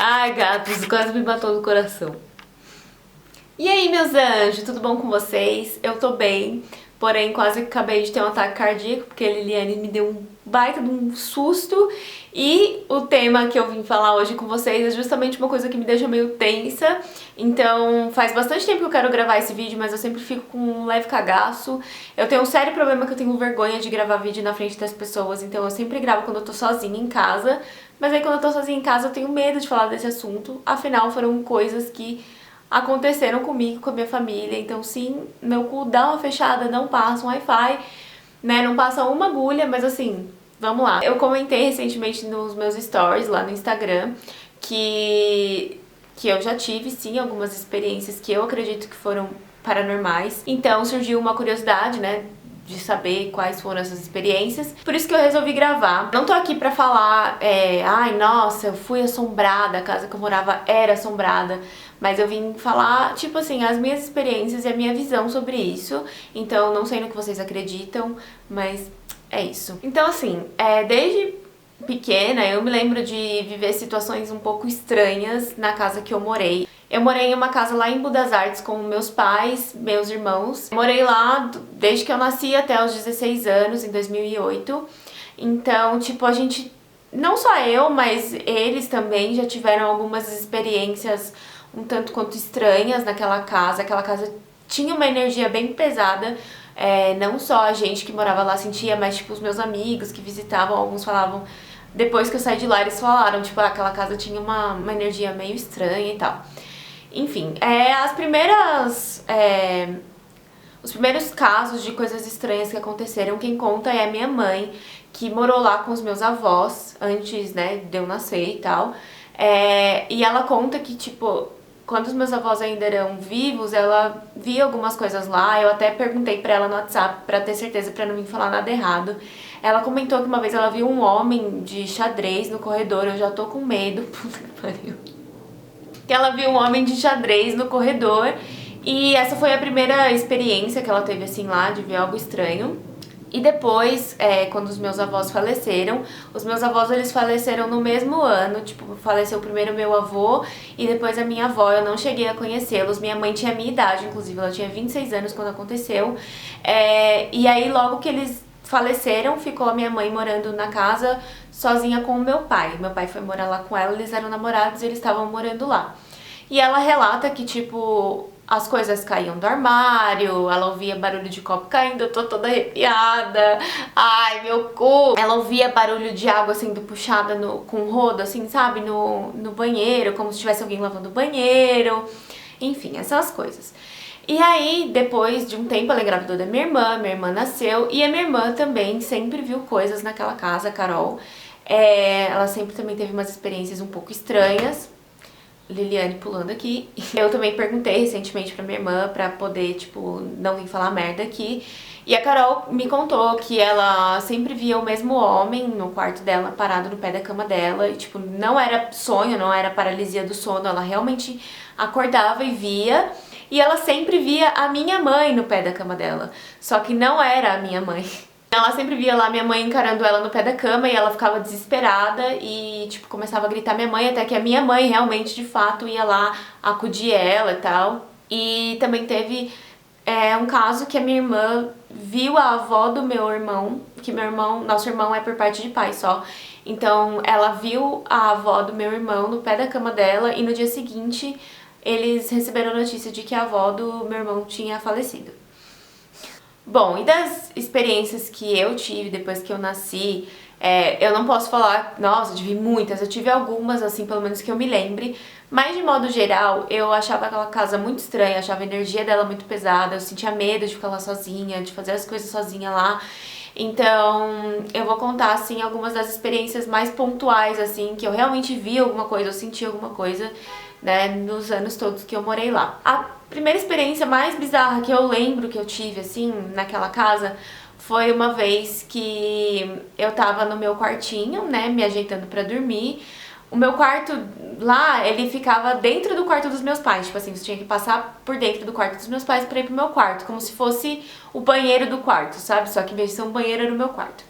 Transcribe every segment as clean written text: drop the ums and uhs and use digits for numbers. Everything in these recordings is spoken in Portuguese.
Ai, gatos, quase me matou no coração. E aí, meus anjos, tudo bom com vocês? Eu tô bem, porém quase acabei de ter um ataque cardíaco, porque a Liliane me deu um baita de um susto. E o tema que eu vim falar hoje com vocês é justamente uma coisa que me deixa meio tensa. Então faz bastante tempo que eu quero gravar esse vídeo, mas eu sempre fico com um leve cagaço. Eu tenho um sério problema que eu tenho vergonha de gravar vídeo na frente das pessoas, então eu sempre gravo quando eu tô sozinha em casa. Mas aí quando eu tô sozinha em casa eu tenho medo de falar desse assunto, afinal foram coisas que aconteceram comigo, com a minha família. Então sim, meu cu dá uma fechada, não passa um Wi-Fi, né, não passa uma agulha, mas assim, vamos lá. Eu comentei recentemente nos meus stories lá no Instagram que eu já tive sim algumas experiências que eu acredito que foram paranormais. Então surgiu uma curiosidade, né, de saber quais foram essas experiências. Por isso que eu resolvi gravar. Não tô aqui pra falar, ai, nossa, eu fui assombrada, a casa que eu morava era assombrada. Mas eu vim falar, tipo assim, as minhas experiências e a minha visão sobre isso. Então, não sei no que vocês acreditam, mas é isso. Então, assim, desde pequena eu me lembro de viver situações um pouco estranhas na casa que eu morei. Eu morei em uma casa lá em Budas Artes com meus pais, meus irmãos. Morei lá desde que eu nasci até os 16 anos, em 2008. Então, tipo, a gente, não só eu, mas eles também já tiveram algumas experiências um tanto quanto estranhas naquela casa. Aquela casa tinha uma energia bem pesada. Não só a gente que morava lá sentia, mas tipo os meus amigos que visitavam, alguns falavam, depois que eu saí de lá eles falaram, tipo, aquela casa tinha uma energia meio estranha e tal. Enfim, os primeiros casos de coisas estranhas que aconteceram, quem conta é a minha mãe, que morou lá com os meus avós antes, né, de eu nascer e tal. E ela conta que, tipo, quando os meus avós ainda eram vivos, ela via algumas coisas lá. Eu até perguntei pra ela no WhatsApp pra ter certeza, pra não me falar nada errado. Ela comentou que uma vez ela viu um homem de xadrez no corredor. Eu já tô com medo, puta que pariu. Que ela viu um homem de xadrez no corredor. E essa foi a primeira experiência que ela teve assim lá, de ver algo estranho. E depois, quando os meus avós faleceram, os meus avós eles faleceram no mesmo ano, tipo, faleceu primeiro meu avô e depois a minha avó, eu não cheguei a conhecê-los. Minha mãe tinha a minha idade, inclusive, ela tinha 26 anos quando aconteceu. E aí logo que eles faleceram, ficou a minha mãe morando na casa sozinha com o meu pai. Meu pai foi morar lá com ela, eles eram namorados e eles estavam morando lá. E ela relata que, tipo, as coisas caíam do armário, ela ouvia barulho de copo caindo, eu tô toda arrepiada, ai, meu cu. Ela ouvia barulho de água sendo puxada com rodo, assim, sabe, no banheiro, como se tivesse alguém lavando o banheiro, enfim, essas coisas. E aí, depois de um tempo, ela engravidou da minha irmã nasceu, e a minha irmã também sempre viu coisas naquela casa, a Carol. Ela sempre também teve umas experiências um pouco estranhas. Liliane pulando aqui. Eu também perguntei recentemente pra minha irmã pra poder, tipo, não vir falar merda aqui. E a Carol me contou que ela sempre via o mesmo homem no quarto dela, parado no pé da cama dela. E, tipo, não era sonho, não era paralisia do sono. Ela realmente acordava e via. E ela sempre via a minha mãe no pé da cama dela. Só que não era a minha mãe. Ela sempre via lá minha mãe encarando ela no pé da cama e ela ficava desesperada e, tipo, começava a gritar minha mãe, até que a minha mãe realmente, de fato, ia lá acudir ela e tal. E também teve um caso que a minha irmã viu a avó do meu irmão, que nosso irmão é por parte de pai só. Então, ela viu a avó do meu irmão no pé da cama dela e no dia seguinte eles receberam a notícia de que a avó do meu irmão tinha falecido. Bom, e das experiências que eu tive depois que eu nasci, eu não posso falar, nossa, eu tive muitas, eu tive algumas, assim, pelo menos que eu me lembre, mas de modo geral, eu achava aquela casa muito estranha, achava a energia dela muito pesada, eu sentia medo de ficar lá sozinha, de fazer as coisas sozinha lá. Então, eu vou contar, assim, algumas das experiências mais pontuais, assim, que eu realmente vi alguma coisa, eu senti alguma coisa, né, nos anos todos que eu morei lá. A primeira experiência mais bizarra que eu lembro que eu tive, assim, naquela casa, foi uma vez que eu tava no meu quartinho, né, me ajeitando pra dormir. O meu quarto lá, ele ficava dentro do quarto dos meus pais, tipo assim, você tinha que passar por dentro do quarto dos meus pais pra ir pro meu quarto, como se fosse o banheiro do quarto, sabe? Só que em vez de ser um banheiro, era o meu quarto.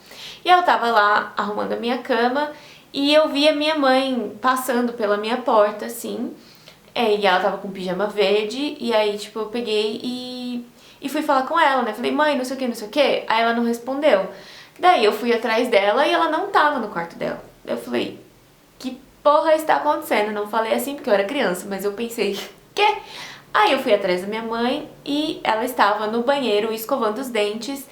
E eu tava lá arrumando a minha cama e eu vi a minha mãe passando pela minha porta, assim, e ela tava com pijama verde, e aí, tipo, eu peguei e fui falar com ela, né? Falei, mãe, não sei o que, não sei o que. Aí ela não respondeu. Daí eu fui atrás dela e ela não tava no quarto dela. Eu falei, que porra está acontecendo? Não falei assim porque eu era criança, mas eu pensei, quê? Aí eu fui atrás da minha mãe e ela estava no banheiro escovando os dentes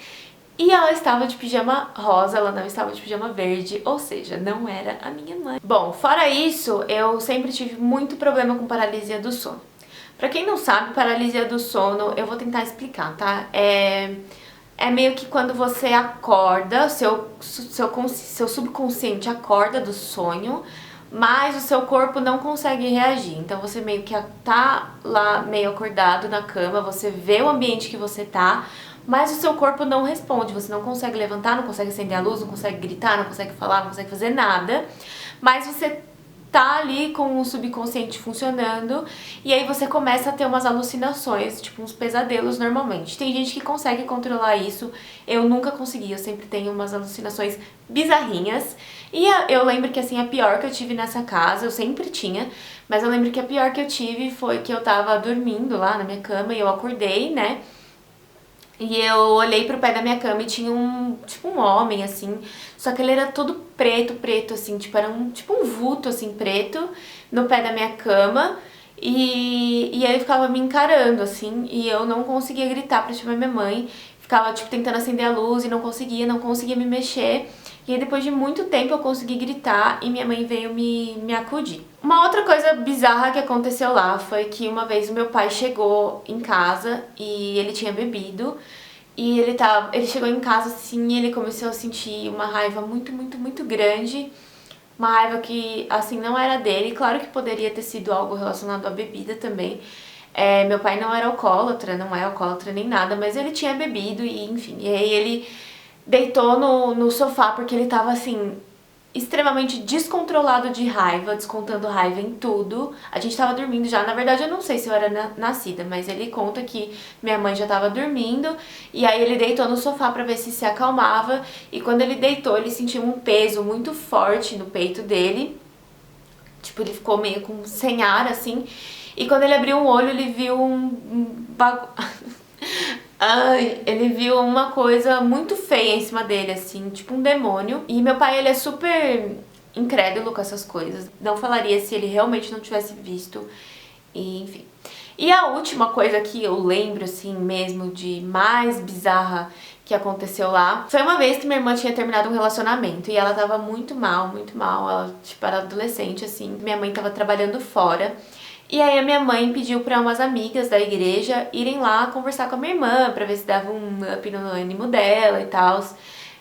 e ela estava de pijama rosa, ela não estava de pijama verde, ou seja, não era a minha mãe. Bom, fora isso, eu sempre tive muito problema com paralisia do sono. Pra quem não sabe, paralisia do sono, eu vou tentar explicar, tá? É meio que quando você acorda, seu subconsciente acorda do sonho, mas o seu corpo não consegue reagir. Então você meio que tá lá meio acordado na cama, você vê o ambiente que você tá, mas o seu corpo não responde, você não consegue levantar, não consegue acender a luz, não consegue gritar, não consegue falar, não consegue fazer nada, mas você tá ali com o subconsciente funcionando e aí você começa a ter umas alucinações, tipo uns pesadelos normalmente. Tem gente que consegue controlar isso, eu nunca consegui, eu sempre tenho umas alucinações bizarrinhas. E eu lembro que assim, a pior que eu tive nessa casa, eu sempre tinha, mas eu lembro que a pior que eu tive foi que eu tava dormindo lá na minha cama e eu acordei, né? E eu olhei pro pé da minha cama e tinha tipo um homem, assim, só que ele era todo preto, preto, assim, tipo, era tipo um vulto, assim, preto, no pé da minha cama, e aí ele ficava me encarando, assim, e eu não conseguia gritar pra chamar minha mãe, ficava, tipo, tentando acender a luz e não conseguia me mexer, e aí depois de muito tempo eu consegui gritar e minha mãe veio me acudir. Uma outra coisa bizarra que aconteceu lá foi que uma vez o meu pai chegou em casa e ele tinha bebido e ele chegou em casa assim e ele começou a sentir uma raiva muito, muito, muito grande. Uma raiva que, assim, não era dele. Claro que poderia ter sido algo relacionado à bebida também. Meu pai não era alcoólatra, não é alcoólatra nem nada, mas ele tinha bebido e enfim. E aí ele deitou no sofá porque ele tava assim, extremamente descontrolado de raiva, descontando raiva em tudo. A gente tava dormindo já, na verdade eu não sei se eu era nascida, mas ele conta que minha mãe já tava dormindo e aí ele deitou no sofá pra ver se acalmava e quando ele deitou ele sentiu um peso muito forte no peito dele, tipo ele ficou meio com sem ar assim e quando ele abriu um olho ele viu Ai, ele viu uma coisa muito feia em cima dele, assim, tipo um demônio. E meu pai, ele é super incrédulo com essas coisas. Não falaria se ele realmente não tivesse visto, e, enfim. E a última coisa que eu lembro, assim, mesmo de mais bizarra que aconteceu lá, foi uma vez que minha irmã tinha terminado um relacionamento e ela tava muito mal, muito mal. Ela, tipo, era adolescente, assim. Minha mãe tava trabalhando fora. E aí a minha mãe pediu para umas amigas da igreja irem lá conversar com a minha irmã para ver se dava um up no ânimo dela e tal.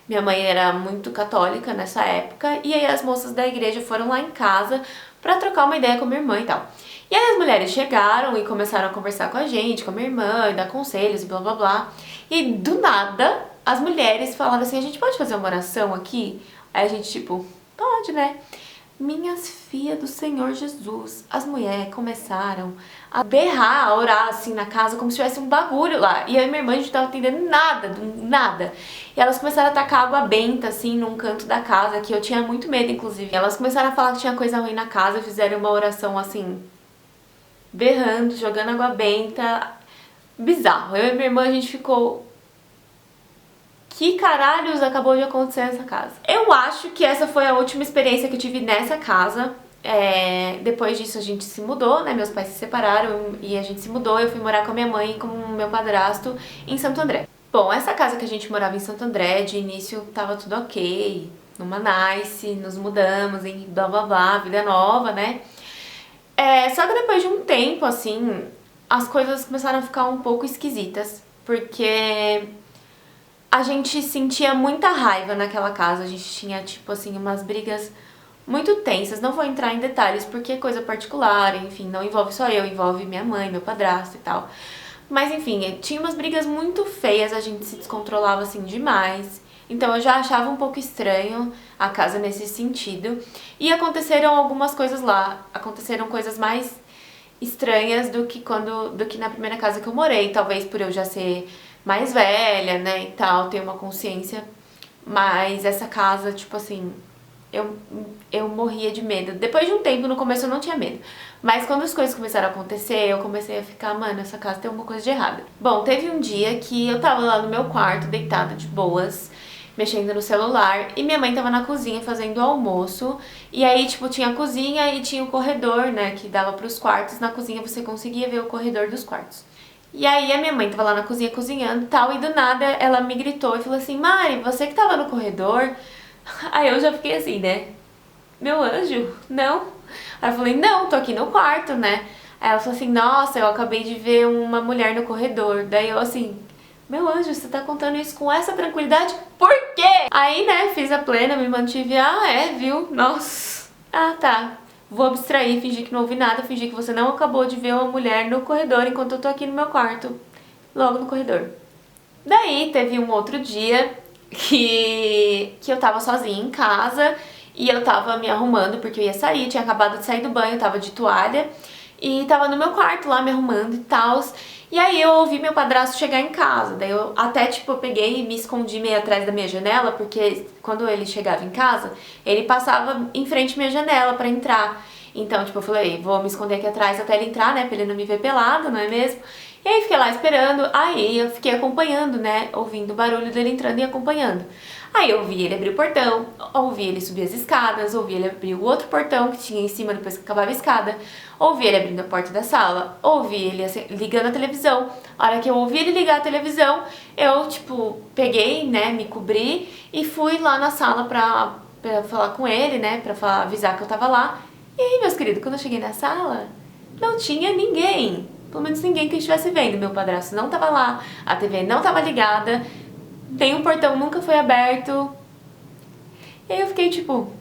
Minha mãe era muito católica nessa época e aí as moças da igreja foram lá em casa para trocar uma ideia com a minha irmã e tal. E aí as mulheres chegaram e começaram a conversar com a gente, com a minha irmã, e dar conselhos e blá blá blá. E do nada as mulheres falaram assim: a gente pode fazer uma oração aqui? Aí a gente tipo, pode, né? Minhas filhas do Senhor Jesus, as mulheres começaram a berrar, a orar assim na casa como se tivesse um bagulho lá. E aí minha irmã, a gente não tava entendendo nada, nada. E elas começaram a tacar água benta assim num canto da casa, que eu tinha muito medo inclusive. Elas começaram a falar que tinha coisa ruim na casa, fizeram uma oração assim, berrando, jogando água benta. Bizarro. Eu e minha irmã, a gente ficou... Que caralhos acabou de acontecer nessa casa? Eu acho que essa foi a última experiência que eu tive nessa casa. Depois disso a gente se mudou, né? Meus pais se separaram e a gente se mudou. Eu fui morar com a minha mãe e com o meu padrasto em Santo André. Bom, essa casa que a gente morava em Santo André, de início tava tudo ok, numa nice, nos mudamos e blá blá blá, vida nova, né? Só que depois de um tempo, assim, as coisas começaram a ficar um pouco esquisitas, porque a gente sentia muita raiva naquela casa, a gente tinha, tipo assim, umas brigas muito tensas. Não vou entrar em detalhes porque é coisa particular, enfim, não envolve só eu, envolve minha mãe, meu padrasto e tal. Mas enfim, tinha umas brigas muito feias, a gente se descontrolava assim demais. Então eu já achava um pouco estranho a casa nesse sentido. E aconteceram algumas coisas lá, aconteceram coisas mais estranhas do que na primeira casa que eu morei, talvez por eu já ser mais velha, né, e tal, ter uma consciência, mas essa casa, tipo assim, eu morria de medo. Depois de um tempo, no começo eu não tinha medo. Mas quando as coisas começaram a acontecer, eu comecei a ficar, mano, essa casa tem alguma coisa de errado. Bom, teve um dia que eu tava lá no meu quarto, deitada de boas, mexendo no celular, e minha mãe tava na cozinha fazendo o almoço, e aí, tipo, tinha a cozinha e tinha o corredor, né, que dava pros quartos. Na cozinha você conseguia ver o corredor dos quartos. E aí a minha mãe tava lá na cozinha cozinhando e tal, e do nada ela me gritou e falou assim, Mari, você que tava no corredor? Aí eu já fiquei assim, né? Meu anjo, não. Aí eu falei, não, tô aqui no quarto, né? Aí ela falou assim, nossa, eu acabei de ver uma mulher no corredor. Daí eu assim, meu anjo, você tá contando isso com essa tranquilidade? Por quê? Aí, né, fiz a plena, me mantive, viu? Nossa. Ah, tá. Vou abstrair, fingir que não ouvi nada, fingir que você não acabou de ver uma mulher no corredor enquanto eu tô aqui no meu quarto. Logo no corredor. Daí teve um outro dia que eu tava sozinha em casa e eu tava me arrumando porque eu ia sair, tinha acabado de sair do banho, tava de toalha e tava no meu quarto lá me arrumando e tal. E aí eu ouvi meu padrasto chegar em casa, daí eu até tipo eu peguei e me escondi meio atrás da minha janela, porque quando ele chegava em casa, ele passava em frente à minha janela pra entrar. Então, tipo, eu falei, vou me esconder aqui atrás até ele entrar, né, pra ele não me ver pelado, não é mesmo? E aí fiquei lá esperando, aí eu fiquei acompanhando, né, ouvindo o barulho dele entrando e acompanhando. Aí eu ouvi ele abrir o portão, ouvi ele subir as escadas, ouvi ele abrir o outro portão que tinha em cima depois que acabava a escada, ouvi ele abrindo a porta da sala, ouvi ele ligando a televisão. A hora que eu ouvi ele ligar a televisão, eu, tipo, peguei, né, me cobri e fui lá na sala pra falar com ele, né, avisar que eu tava lá. E aí, meus queridos, quando eu cheguei na sala, não tinha ninguém. Pelo menos ninguém que eu estivesse vendo. Meu padrasto não tava lá, a TV não tava ligada, tem um portão nunca foi aberto. E aí eu fiquei tipo,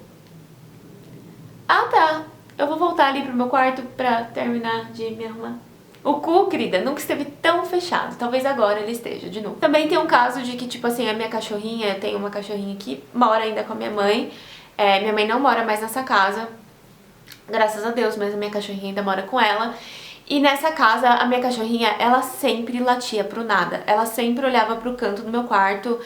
ah tá, eu vou voltar ali pro meu quarto pra terminar de me arrumar. O cu, querida, nunca esteve tão fechado. Talvez agora ele esteja de novo. Também tem um caso de que, tipo assim, a minha cachorrinha, eu tenho uma cachorrinha que mora ainda com a minha mãe. Minha mãe não mora mais nessa casa, graças a Deus, mas a minha cachorrinha ainda mora com ela. E nessa casa, a minha cachorrinha, ela sempre latia pro nada. Ela sempre olhava pro canto do meu quarto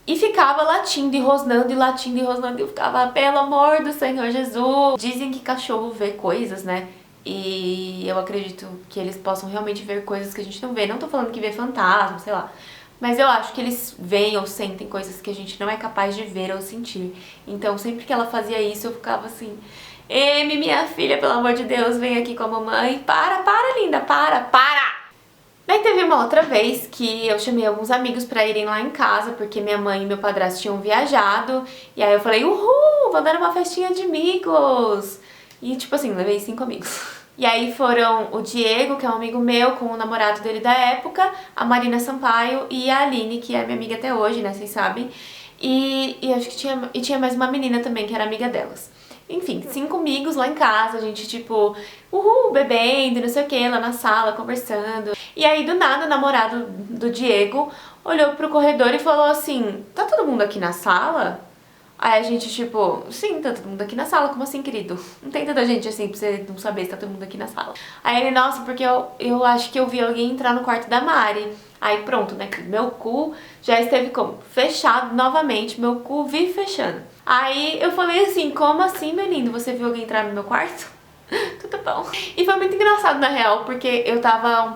e ficava latindo e rosnando e latindo e rosnando. E eu ficava, pelo amor do Senhor Jesus. Dizem que cachorro vê coisas, né? E eu acredito que eles possam realmente ver coisas que a gente não vê. Não tô falando que vê fantasma, sei lá. Mas eu acho que eles veem ou sentem coisas que a gente não é capaz de ver ou sentir. Então, sempre que ela fazia isso, eu ficava assim... Amy, minha filha, pelo amor de Deus, vem aqui com a mamãe. Para, linda, para! Daí teve uma outra vez que eu chamei alguns amigos pra irem lá em casa, porque minha mãe e meu padrasto tinham viajado. E aí eu falei, uhul, vou dar uma festinha de amigos. E tipo assim, levei 5 amigos. E aí foram o Diego, que é um amigo meu, com o namorado dele da época, a Marina Sampaio e a Aline, que é minha amiga até hoje, né, vocês sabem. E acho que tinha mais uma menina também, que era amiga delas. Enfim, 5 amigos lá em casa, a gente tipo, bebendo, não sei o que, lá na sala, conversando. E aí do nada o namorado do Diego olhou pro corredor e falou assim, tá todo mundo aqui na sala? Aí a gente tipo, sim, tá todo mundo aqui na sala, como assim, querido? Não tem tanta gente assim pra você não saber se tá todo mundo aqui na sala. Aí ele, nossa, porque eu acho que eu vi alguém entrar no quarto da Mari. Aí pronto, né, meu cu já esteve como? Fechado novamente, meu cu vive fechando. Aí eu falei assim, como assim, meu lindo, você viu alguém entrar no meu quarto? Tudo bom. E foi muito engraçado, na real, porque eu tava um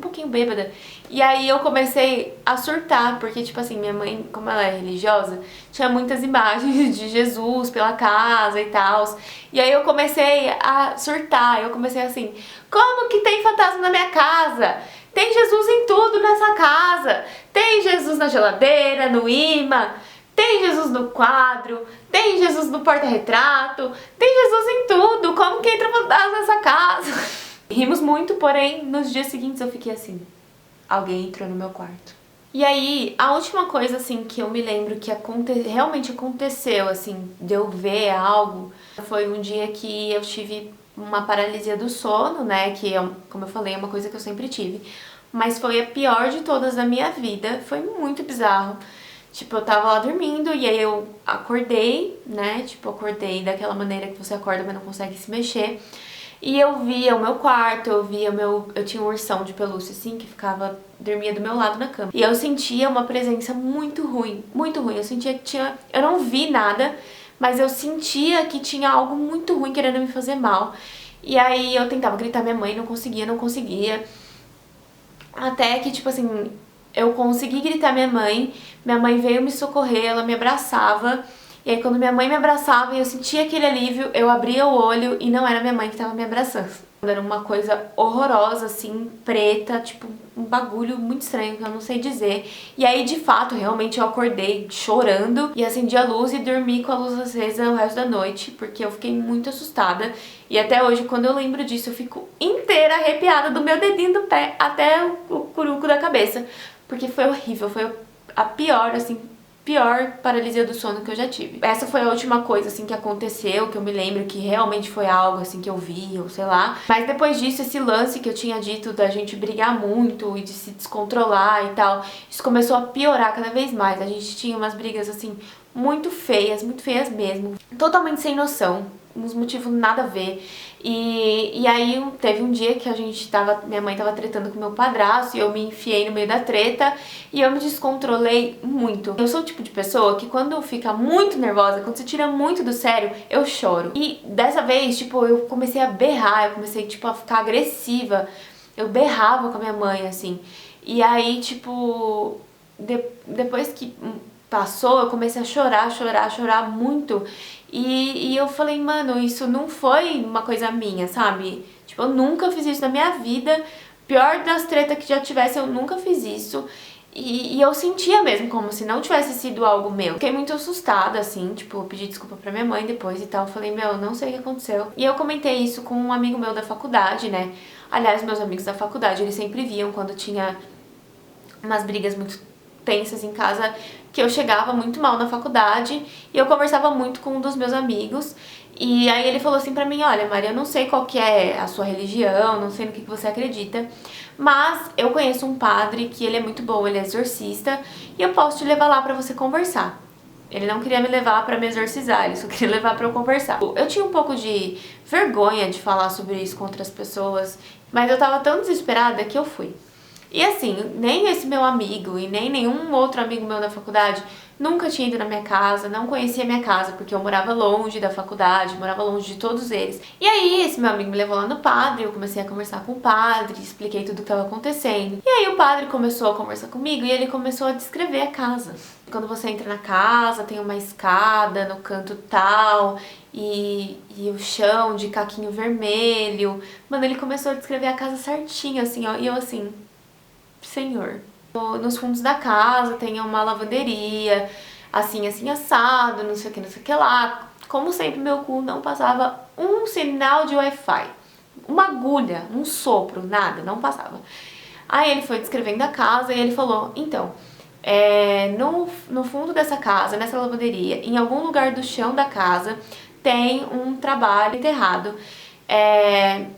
pouquinho bêbada. E aí eu comecei a surtar, porque, tipo assim, minha mãe, como ela é religiosa, tinha muitas imagens de Jesus pela casa e tal. E aí eu comecei a surtar, eu comecei assim, como que tem fantasma na minha casa? Tem Jesus em tudo nessa casa. Tem Jesus na geladeira, no imã. Tem Jesus no quadro, tem Jesus no porta-retrato, tem Jesus em tudo, como que entra fantasma nessa casa? Rimos muito, porém, nos dias seguintes eu fiquei assim, alguém entrou no meu quarto. E aí, a última coisa, assim, que eu me lembro que realmente aconteceu, assim, de eu ver algo, foi um dia que eu tive uma paralisia do sono, né, que, como eu falei, é uma coisa que eu sempre tive, mas foi a pior de todas da minha vida, foi muito bizarro. Tipo, eu tava lá dormindo e aí eu acordei, né? Tipo, acordei daquela maneira que você acorda, mas não consegue se mexer. E eu via o meu quarto, eu tinha um ursão de pelúcia assim, que dormia do meu lado na cama. E eu sentia uma presença muito ruim, muito ruim. Eu sentia que eu não vi nada, mas eu sentia que tinha algo muito ruim querendo me fazer mal. E aí eu tentava gritar minha mãe, não conseguia. Até que, tipo assim, eu consegui gritar minha mãe veio me socorrer, ela me abraçava. E aí quando minha mãe me abraçava e eu sentia aquele alívio, eu abria o olho e não era minha mãe que tava me abraçando. Era uma coisa horrorosa, assim, preta, tipo, um bagulho muito estranho que eu não sei dizer. E aí, de fato, realmente eu acordei chorando e acendi a luz e dormi com a luz acesa o resto da noite, porque eu fiquei muito assustada. E até hoje, quando eu lembro disso, eu fico inteira arrepiada do meu dedinho do pé até o curuco da cabeça. Porque foi horrível, foi a pior, assim, pior paralisia do sono que eu já tive. Essa foi a última coisa, assim, que aconteceu, que eu me lembro que realmente foi algo, assim, que eu vi, ou sei lá. Mas depois disso, esse lance que eu tinha dito da gente brigar muito e de se descontrolar e tal, isso começou a piorar cada vez mais. A gente tinha umas brigas, assim, muito feias mesmo. Totalmente sem noção. Uns motivos nada a ver. E aí teve um dia que minha mãe tava tretando com meu padrasto e eu me enfiei no meio da treta e eu me descontrolei muito. Eu sou o tipo de pessoa que quando fica muito nervosa, quando se tira muito do sério, eu choro. E dessa vez, tipo, eu comecei a berrar, eu comecei, tipo, a ficar agressiva. Eu berrava com a minha mãe, assim. E aí, tipo, depois que passou, eu comecei a chorar muito. E eu falei, mano, isso não foi uma coisa minha, sabe? Tipo, eu nunca fiz isso na minha vida. Pior das tretas que já tivesse, eu nunca fiz isso. E eu sentia mesmo como se não tivesse sido algo meu. Fiquei muito assustada, assim, tipo, eu pedi desculpa pra minha mãe depois e tal. Eu falei, meu, não sei o que aconteceu. E eu comentei isso com um amigo meu da faculdade, né? Aliás, meus amigos da faculdade, eles sempre viam quando tinha umas brigas muito tensas em casa, que eu chegava muito mal na faculdade e eu conversava muito com um dos meus amigos. E aí ele falou assim pra mim, olha, Maria, eu não sei qual que é a sua religião, não sei no que você acredita, mas eu conheço um padre que ele é muito bom, ele é exorcista, e eu posso te levar lá pra você conversar. Ele não queria me levar pra me exorcizar, ele só queria levar pra eu conversar. Eu tinha um pouco de vergonha de falar sobre isso com outras pessoas, mas eu tava tão desesperada que eu fui. E assim, nem esse meu amigo e nem nenhum outro amigo meu da faculdade nunca tinha ido na minha casa, não conhecia minha casa, porque eu morava longe da faculdade, morava longe de todos eles. E aí, esse meu amigo me levou lá no padre, eu comecei a conversar com o padre, expliquei tudo o que estava acontecendo. E aí o padre começou a conversar comigo e ele começou a descrever a casa. Quando você entra na casa, tem uma escada no canto tal, e o chão de caquinho vermelho. Mano, ele começou a descrever a casa certinho, assim, ó, e eu assim... Senhor. Nos fundos da casa tem uma lavanderia, assim, assim, assado, não sei o que lá. Como sempre, meu cu não passava um sinal de Wi-Fi. Uma agulha, um sopro, nada, não passava. Aí ele foi descrevendo a casa e ele falou, então, no fundo dessa casa, nessa lavanderia, em algum lugar do chão da casa, tem um trabalho enterrado.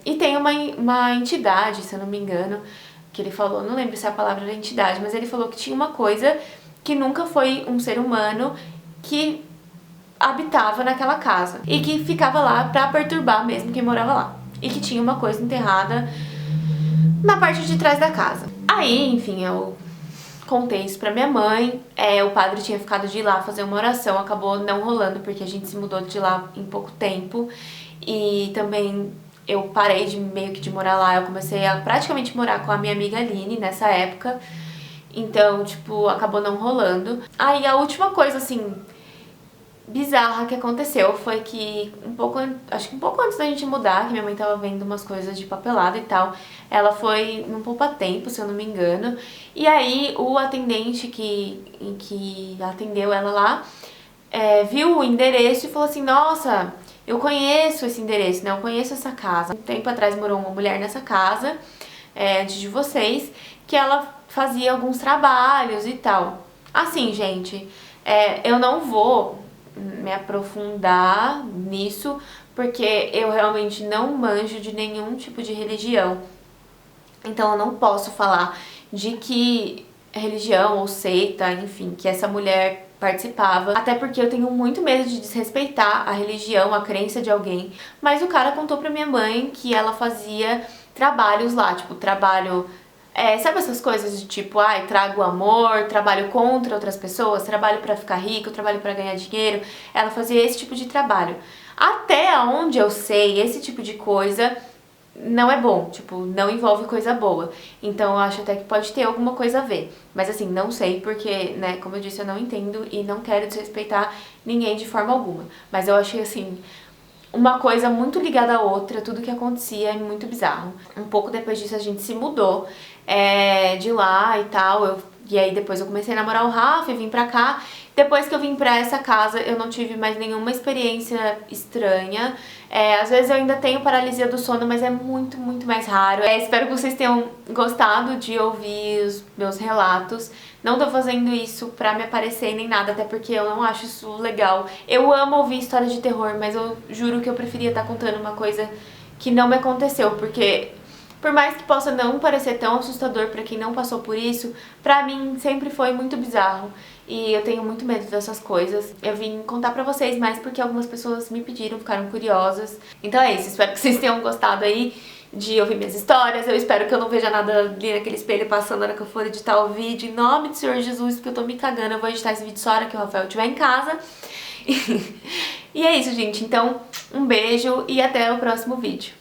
E tem uma entidade, se eu não me engano, que ele falou, não lembro se a palavra era entidade, mas ele falou que tinha uma coisa que nunca foi um ser humano que habitava naquela casa e que ficava lá pra perturbar mesmo quem morava lá. E que tinha uma coisa enterrada na parte de trás da casa. Aí, enfim, eu contei isso pra minha mãe, o padre tinha ficado de ir lá fazer uma oração, acabou não rolando porque a gente se mudou de lá em pouco tempo e também... eu parei meio que de morar lá, eu comecei a praticamente morar com a minha amiga Aline nessa época. Então, tipo, acabou não rolando. Aí a última coisa, assim, bizarra que aconteceu foi que acho que um pouco antes da gente mudar, que minha mãe tava vendo umas coisas de papelada e tal, ela foi num poupa-tempo, se eu não me engano, e aí o atendente que atendeu ela lá, viu o endereço e falou assim, nossa... eu conheço esse endereço, né? Eu conheço essa casa. Um tempo atrás morou uma mulher nessa casa, antes de vocês, que ela fazia alguns trabalhos e tal. Assim, gente, eu não vou me aprofundar nisso, porque eu realmente não manjo de nenhum tipo de religião. Então eu não posso falar de que religião ou seita, enfim, que essa mulher participava, até porque eu tenho muito medo de desrespeitar a religião, a crença de alguém, mas o cara contou pra minha mãe que ela fazia trabalhos lá, tipo, trabalho sabe essas coisas de tipo, ai, trago amor, trabalho contra outras pessoas, trabalho pra ficar rico, trabalho pra ganhar dinheiro. Ela fazia esse tipo de trabalho. Até onde eu sei, esse tipo de coisa não é bom, tipo, não envolve coisa boa. Então eu acho até que pode ter alguma coisa a ver. Mas assim, não sei porque, né, como eu disse, eu não entendo e não quero desrespeitar ninguém de forma alguma. Mas eu achei assim, uma coisa muito ligada à outra, tudo que acontecia é muito bizarro. Um pouco depois disso a gente se mudou de lá e tal, e aí depois eu comecei a namorar o Rafa e vim pra cá. Depois que eu vim pra essa casa, eu não tive mais nenhuma experiência estranha. Às vezes eu ainda tenho paralisia do sono, mas é muito, muito mais raro. Espero que vocês tenham gostado de ouvir os meus relatos. Não tô fazendo isso pra me aparecer nem nada, até porque eu não acho isso legal. Eu amo ouvir histórias de terror, mas eu juro que eu preferia estar contando uma coisa que não me aconteceu, porque por mais que possa não parecer tão assustador pra quem não passou por isso, pra mim sempre foi muito bizarro e eu tenho muito medo dessas coisas. Eu vim contar pra vocês mais porque algumas pessoas me pediram, ficaram curiosas. Então é isso, espero que vocês tenham gostado aí de ouvir minhas histórias. Eu espero que eu não veja nada ali naquele espelho passando na hora que eu for editar o vídeo. Em nome do Senhor Jesus, porque eu tô me cagando. Eu vou editar esse vídeo só a hora que o Rafael estiver em casa. E é isso, gente. Então, um beijo e até o próximo vídeo.